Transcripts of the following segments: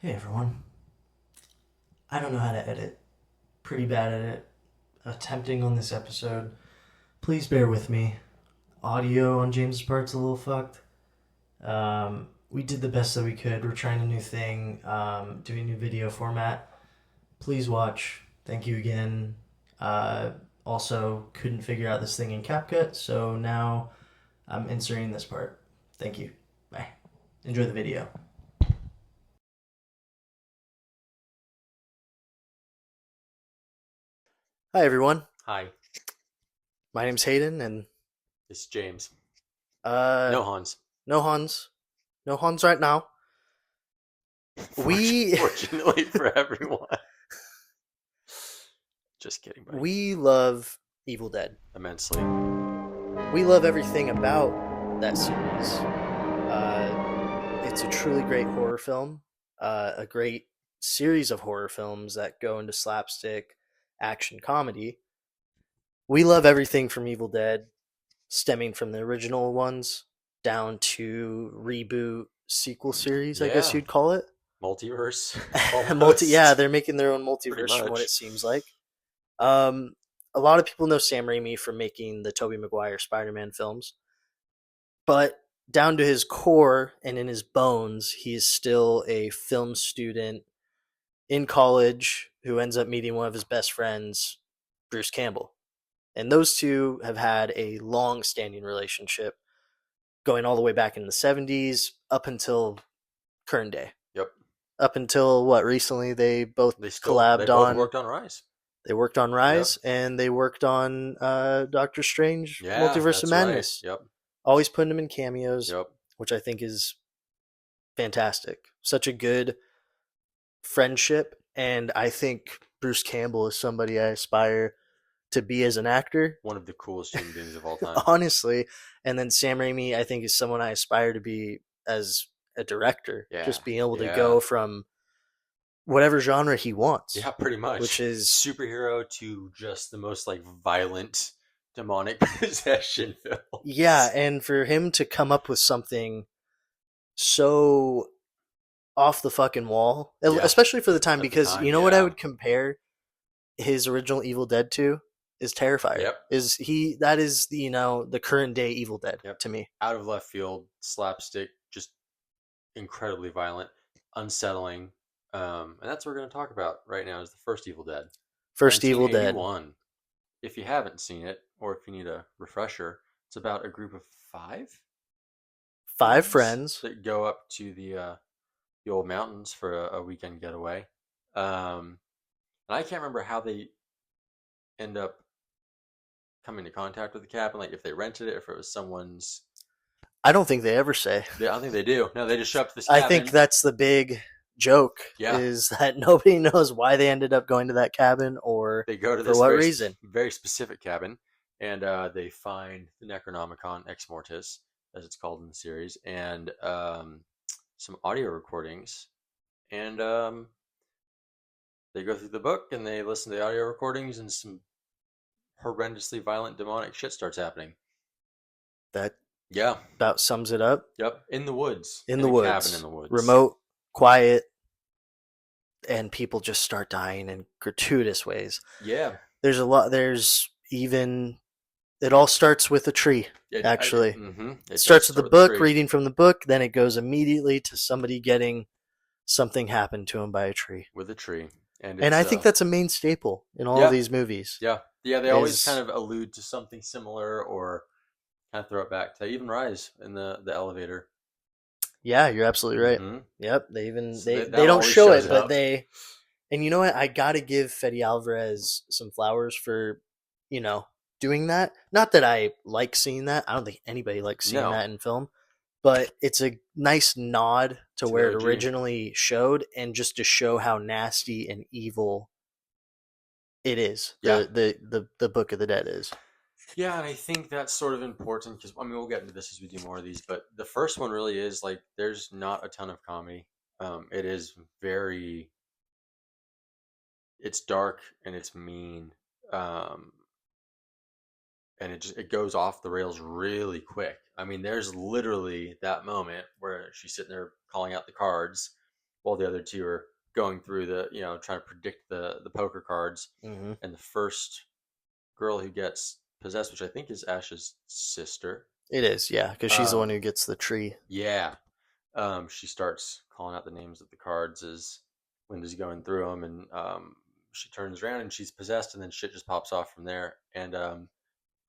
Hey everyone. I don't know how to edit. Pretty bad at it. Attempting on this episode. Please bear with me. Audio on James's part's a little fucked. We did the best that we could. We're trying a new thing, doing a new video format. Please watch. Thank you again. Uh, Also, couldn't figure out this thing in CapCut, so now I'm inserting this part. Thank you. Bye. Enjoy the video. Hi everyone. Hi, My name's Hayden, and it's James. uh, No Hans. no Hans. No Hans right now. We Fortunately for everyone. Just kidding, buddy. we love Evil Dead. Immensely. We love everything about that series. It's a truly great horror film. A great series of horror films that go into slapstick, action, comedy. We love everything from Evil Dead, stemming from the original ones down to reboot sequel series. I guess Yeah. you'd call it. Multiverse. Yeah, Almost. they're making their own Pretty multiverse from what it much. seems like. Um, a lot of people know Sam Raimi for making the Tobey Maguire Spider-Man films, but down to his core and in his bones, he is still a film student in college who ends up meeting one of his best friends, Bruce Campbell. And those two have had a long-standing relationship going all the way back in the 70s up until current day. Yep. Up until what recently they both They collabed both on. worked on Rise. They worked on Yep. Rise and they worked on Doctor Strange Yeah, Multiverse of that's right. Madness. Yep. Always putting him in cameos, Yep. which I think is fantastic. Such a good friendship. And I think Bruce Campbell is somebody I aspire to be as an actor, One of the coolest human beings of all time. honestly. And then Sam Raimi, I think, is someone I aspire to be as a director. Yeah. Just being able to Yeah. go from whatever genre he wants, Yeah, pretty which much. is Superhero to just the most violent demonic possession films. yeah. And for him to come up with something so off the fucking wall, Yeah. especially for the time, At the because time, you know what I yeah. would compare his original Evil Dead to is Terrifier. Yep. Is he that is the the current day Evil Dead Yep. to me. Out of left field, slapstick, just incredibly violent, unsettling. And that's what we're going to talk about right now is the first Evil Dead, First Evil Dead. 1981. If you haven't seen it, or if you need a refresher, it's about a group of five Five friends friends. that go up to the old mountains for a weekend getaway. And I can't remember how they end up coming into contact with the cabin, like if they rented it, if it was someone's. I don't think they ever say. I don't think they do. No, they just show up to this I cabin. think that's the big joke Yeah. is that nobody knows why they ended up going to that cabin or They go to for this what reason. very specific cabin, and they find the Necronomicon Ex Mortis, as it's called in the series, and some audio recordings. And they go through the book and they listen to the audio recordings, and some horrendously violent demonic shit starts happening. That Yeah. about sums it up. Yep. In the woods. In a the woods. cabin in the woods. Remote, quiet, and people just start dying in gratuitous ways. Yeah. There's a lot. There's even. It all starts with a tree. Actually, It starts with the book, tree. reading from the book. Then it goes immediately to somebody getting something happen to him by a tree. With a tree. And I think that's a main staple in all Yeah. of these movies. Yeah. Yeah, they always is- kind of allude to something similar or kind of throw it back to even Rise in the elevator. Yeah, you're absolutely right. Mhm. Yep. They even So they that don't always show it, shows but up. they. And you know what? I gotta give Fede Alvarez some flowers for, doing that. Not that I like seeing that. I don't think anybody likes seeing No. that in film, but it's a nice nod to where it OG. originally showed, and just to show how nasty and evil it is. Yeah. The Book of the Dead is. Yeah, and I think that's sort of important because we'll get into this as we do more of these, but the first one really is there's not a ton of comedy. It is it's dark and it's mean, and it goes off the rails really quick. I mean, there's literally that moment where she's sitting there calling out the cards, while the other two are going through the, trying to predict the poker cards. Mm-hmm. And the first girl who gets possessed, which I think is Ash's sister. It is, yeah, because she's the one Um, who gets the tree. yeah. She starts calling out the names of the cards as Linda's going through them, and she turns around and she's possessed, and then shit just pops off from there. And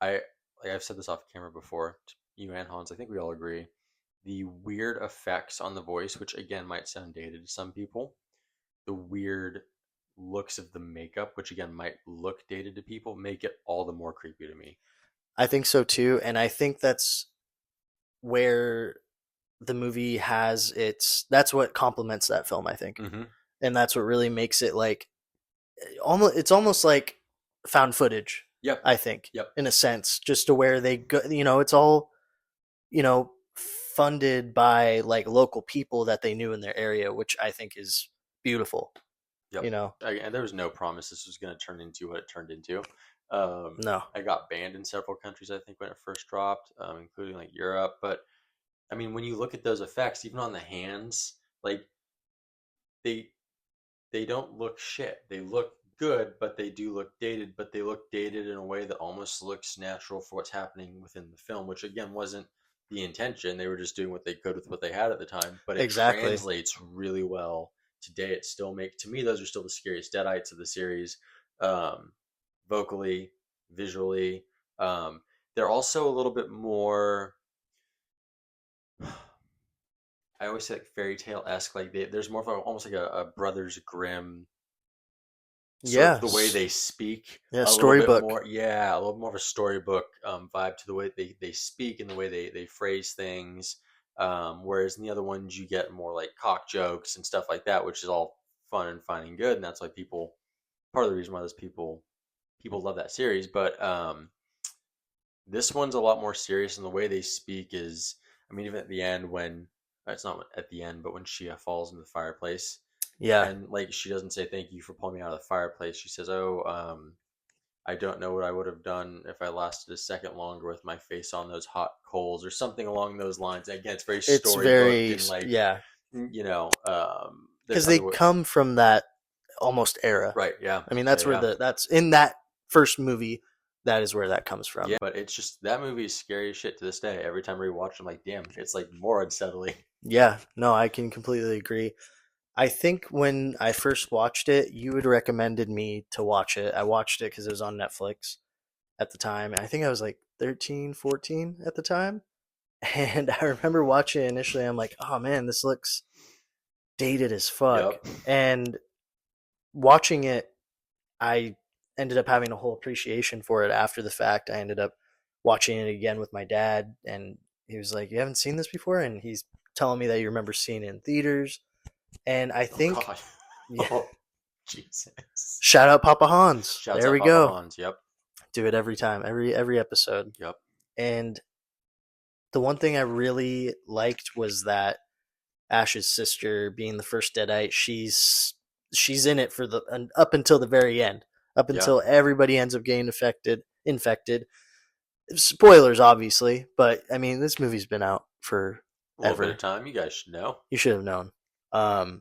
I like I've said this off camera before to you and Hans. I think we all agree the weird effects on the voice, which again might sound dated to some people, the weird looks of the makeup, which again might look dated to people, make it all the more creepy to me. I think so too, and I think that's where the movie has its. That's what complements that film, I think, Mm-hmm. and that's what really makes it like almost. It's almost like found footage. Yep. I think, Yep. in a sense, just to where they go. It's all funded by like local people that they knew in their area, which I think is beautiful. Yep. You know, And there was no promise this was going to turn into what it turned into. no, I got banned in several countries, I think, when it first dropped, including like Europe. But I mean, when you look at those effects, even on the hands, like they they don't look shit. They look good, but they do look dated. But they look dated in a way that almost looks natural for what's happening within the film, which again wasn't the intention. They were just doing what they could with what they had at the time. But it exactly. translates really well today. It still makes to me those are still the scariest deadites of the series, um, vocally, visually. They're also a little bit more. I always say like fairy tale esque. Like there's more of almost like a Brothers Grimm sort of Yeah, the way they speak yeah, a little bit storybook. more, yeah, a little more of a storybook vibe to the way they speak and the way they phrase things, whereas in the other ones you get more like cock jokes and stuff like that, which is all fun and fine and good, and that's why part of the reason why those people love that series. But this one's a lot more serious, and the way they speak is, I mean, even at the end when it's not at the end, but when she falls into the fireplace Yeah, and like she doesn't say thank you for pulling me out of the fireplace. She says, "Oh, I don't know what I would have done if I lasted a second longer with my face on those hot coals," or something along those lines. And again, it's very it's storybooked very and like yeah, there's because they other come from that almost era. right, yeah, I mean, yeah, that's where yeah, that's in that first movie. That is where that comes from. yeah. But it's just that movie is scary as shit to this day. Every time I rewatch, I'm like, damn, it's like more unsettling. Yeah, no, I can completely agree. I think when I first watched it, you had recommended me to watch it. I watched it because it was on Netflix at the time. And I think I was like 13, 14 at the time. And I remember watching it initially. I'm like, oh man, this looks dated as fuck. Yep. And watching it, I ended up having a whole appreciation for it after the fact. I ended up watching it again with my dad. And he was like, you haven't seen this before? And he's telling me that you remember seeing it in theaters. And I Oh think, God. yeah, Oh Jesus. shout out Papa Hans. Shouts There out we Papa go. Hans. Yep. Do it every time, every episode. Yep. And the one thing I really liked was that Ash's sister, being the first Deadite, she's in it for the up until the very end, up Yeah. until everybody ends up getting infected. Spoilers, obviously, but I mean, this movie's been out for A little bit of ever. time. You guys should know. You should have known. Um,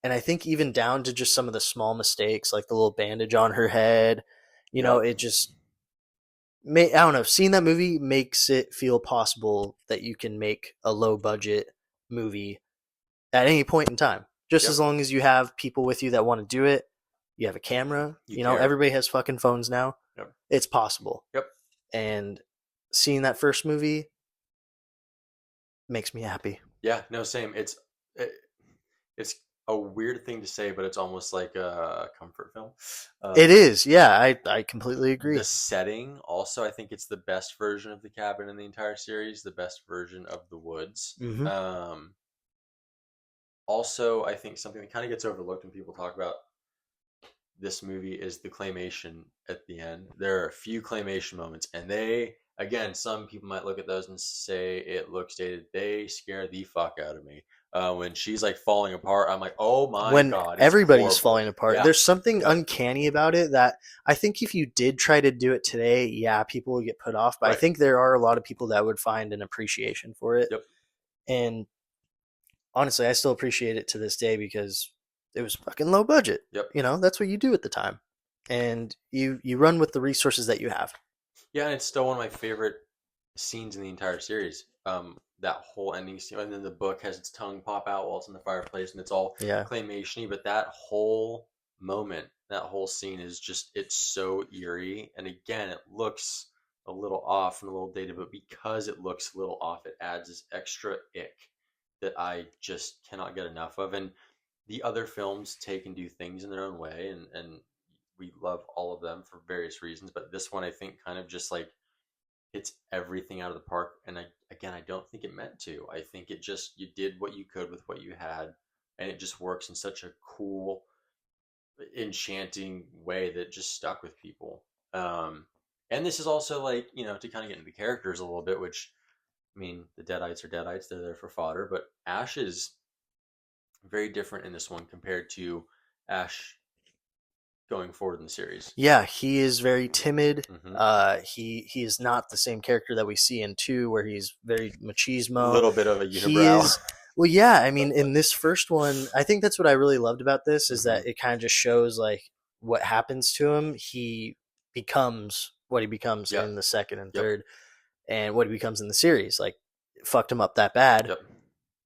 and I think even down to just some of the small mistakes, like the little bandage on her head, Yep. it just I don't know. Seeing that movie makes it feel possible that you can make a low budget movie at any point in time, just as Yep. long as you have people with you that want to do it. You have a camera. You care. Everybody has fucking phones now. Yep. It's possible. Yep. And seeing that first movie makes me happy. Yeah. No. Same. It's a weird thing to say, but it's almost like a comfort film. It is. Yeah, I completely agree. The setting, also, I think it's the best version of the cabin in the entire series. The best version of the woods. Mm-hmm. Also, I think something that kind of gets overlooked when people talk about this movie is the claymation at the end. There are a few claymation moments, and they, again, some people might look at those and say it looks dated. They scare the fuck out of me. When she's like falling apart, I'm like, oh my when God. everybody's horrible. falling apart. Yeah. There's something Yep. uncanny about it that I think if you did try to do it today, yeah, people would get put off. But I Right. think there are a lot of people that would find an appreciation for it. Yep. And honestly, I still appreciate it to this day because it was fucking low budget. Yep. That's what you do at the time, and you run with the resources that you have. Yeah, and it's still one of my favorite scenes in the entire series. That whole ending scene, and then the book has its tongue pop out while it's in the fireplace, and it's all Yeah, claymation-y. But that whole moment, that whole scene is it's so eerie. And again, it looks a little off and a little dated, but because it looks a little off, it adds this extra ick that I just cannot get enough of. And the other films take and do things in their own way, and we love all of them for various reasons. But this one, I think, kind of just like hits everything out of the park. And I don't think it meant to. I think it just, you did what you could with what you had, and it just works in such a cool, enchanting way that just stuck with people. And this is also like, to kind of get into the characters a little bit, which, I mean, the Deadites are Deadites, they're there for fodder, but Ash is very different in this one compared to Ash going forward in the series. yeah, he is very timid. Hmm. He is not the same character that we see in 2, where he's very A machismo. little bit of a He unibrow. is well, yeah. I mean, in this first one, I think that's what I really loved about this is that it kind of just shows like what happens to him. He becomes what he becomes Yep. in the second and Yep. third, and what he becomes in the series. Like, it fucked him up that bad. Yep.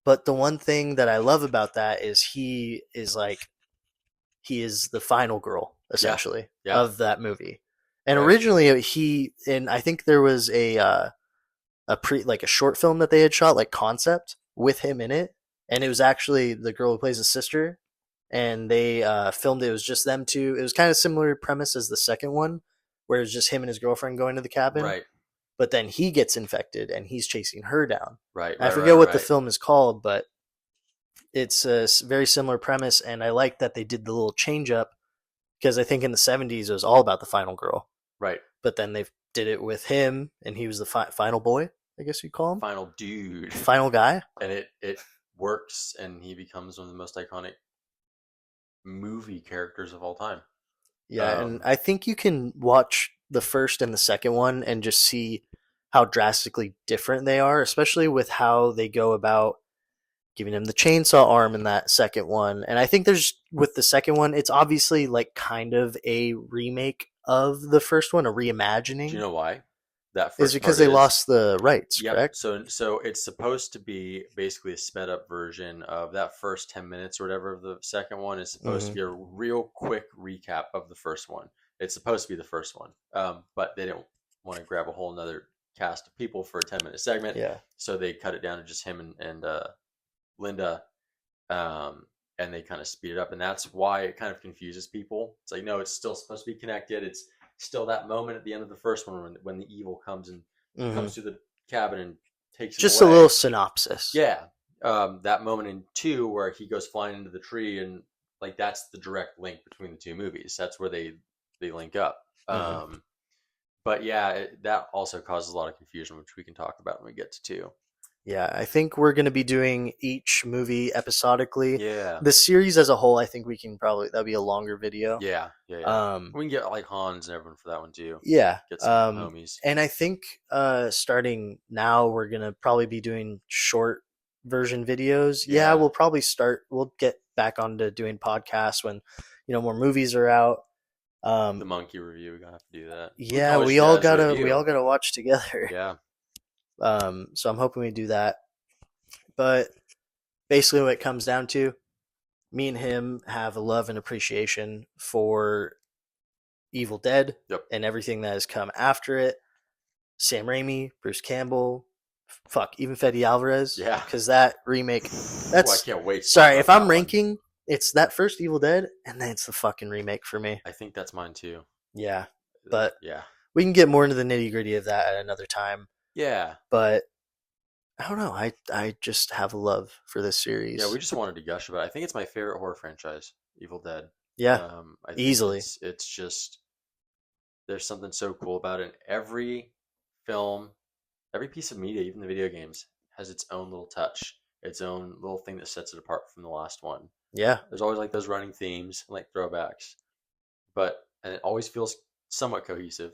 But the one thing that I love about that is he is the final girl essentially Yeah. of that movie. And Right. originally and I think there was like a short film that they had shot, like concept, with him in it, and it was actually the girl who plays his sister, and they filmed it. It was just them two. It was kind of similar premise as the second one, where it was just him and his girlfriend going to the cabin. Right. But then he gets infected and he's chasing her down. Right. I forget what the film is called, but it's a very similar premise, and I like that they did the little change up because I think in the 70s it was all about the final girl. Right. But then they did it with him, and he was the final boy, I guess you'd call him. Final dude. Final guy. And it works, and he becomes one of the most iconic movie characters of all time. Yeah, and I think you can watch the first and the second one and just see how drastically different they are, especially with how they go about giving him the chainsaw arm in that second one. And I think with the second one, it's obviously like kind of a remake of the first one, a reimagining. Do you know why? That first is because they lost the rights, correct? So it's supposed to be basically a sped up version of that first 10 minutes or whatever of the second one. Is supposed to be a real quick recap of the first one. It's supposed to be the first one, but they didn't want to grab a whole another cast of people for a 10-minute segment. Yeah. So they cut it down to just him and Linda, and they kind of speed it up, and that's why it kind of confuses people. It's like, no, it's still supposed to be connected. It's still that moment at the end of the first one when the evil comes and comes to the cabin and takes him just away. A little synopsis. Yeah, that moment in 2 where he goes flying into the tree, and like that's the direct link between the two movies. That's where they link up. But yeah, that also causes a lot of confusion, which we can talk about when we get to 2. Yeah, I think we're going to be doing each movie episodically. Yeah. The series as a whole, I think we can that'll be a longer video. Yeah. We can get like Hans and everyone for that one too. Yeah. Get some homies. And I think starting now, we're going to probably be doing short version videos. Yeah, we'll get back onto doing podcasts when, more movies are out. The monkey review, we're gonna have to do that. Yeah, we all gotta watch together. Yeah. So I'm hoping we do that. But basically what it comes down to, me and him have a love and appreciation for Evil Dead and everything that has come after it. Sam Raimi, Bruce Campbell, even Fede Alvarez. Yeah. Because that remake, I can't wait. Sorry, if I'm ranking, it's that first Evil Dead, and then it's the fucking remake for me. I think that's mine too. Yeah. But yeah, we can get more into the nitty gritty of that at another time. Yeah. But I don't know. I just have a love for this series. Yeah, we just wanted to gush about it. I think it's my favorite horror franchise, Evil Dead. Yeah. Easily. It's just, there's something so cool about it. Every film, every piece of media, even the video games, has its own little touch, its own little thing that sets it apart from the last one. Yeah. There's always like those running themes, like throwbacks. And it always feels somewhat cohesive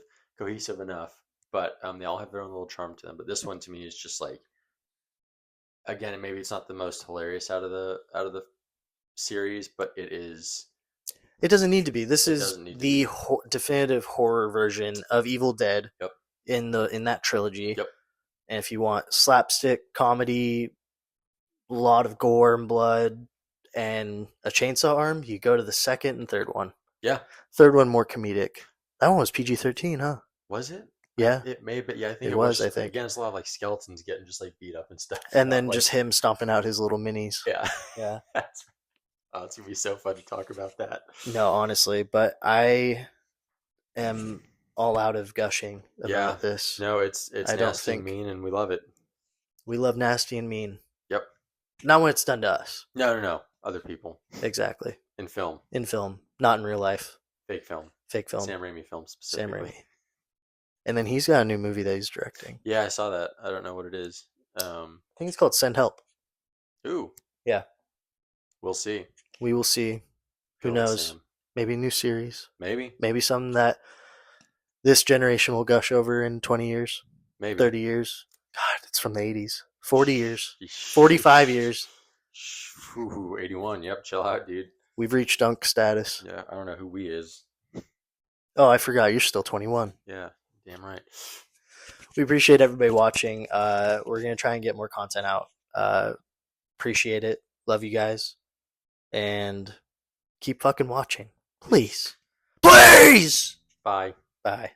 enough. But they all have their own little charm to them. But this one to me is just like again, maybe it's not the most hilarious out of the series, but it is. It doesn't need to be. This It is doesn't need to the be. definitive horror version of Evil Dead Yep. in that trilogy. Yep. And if you want slapstick comedy, a lot of gore and blood, and a chainsaw arm, you go to the second and third one. Yeah. Third one more comedic. That one was PG-13, huh? Was it? Yeah. It may, but yeah, I think It was, I think. Again, it's a lot of like skeletons getting just like beat up and stuff. And then like, just him stomping out his little minis. Yeah. Yeah. It's gonna be so fun to talk about that. No, honestly, but I am all out of gushing about this. No, it's I don't nasty and think- mean, and we love it. We love nasty and mean. Yep. Not when it's done to us. No. Other people Exactly. in film, In film, not in real life. fake film, Fake film. Sam Raimi film Sam specifically. Raimi. And then he's got a new movie that he's directing. Yeah, I saw that. I don't know what it is. I think it's called Send Help. Ooh. Yeah. We'll see. We will see. Who Go on, knows? Sam. Maybe a new series. Maybe. Maybe something that this generation will gush over in 20 years, Maybe. 30 years. God, it's from the 80s. 40 years. 45 years. Ooh, 81. Yep. Chill out, dude. We've reached dunk status. Yeah. I don't know who we is. Oh, I forgot. You're still 21. Yeah. Damn right. We appreciate everybody watching. We're going to try and get more content out. Appreciate it. Love you guys. And keep fucking watching. Please. Please! Bye. Bye.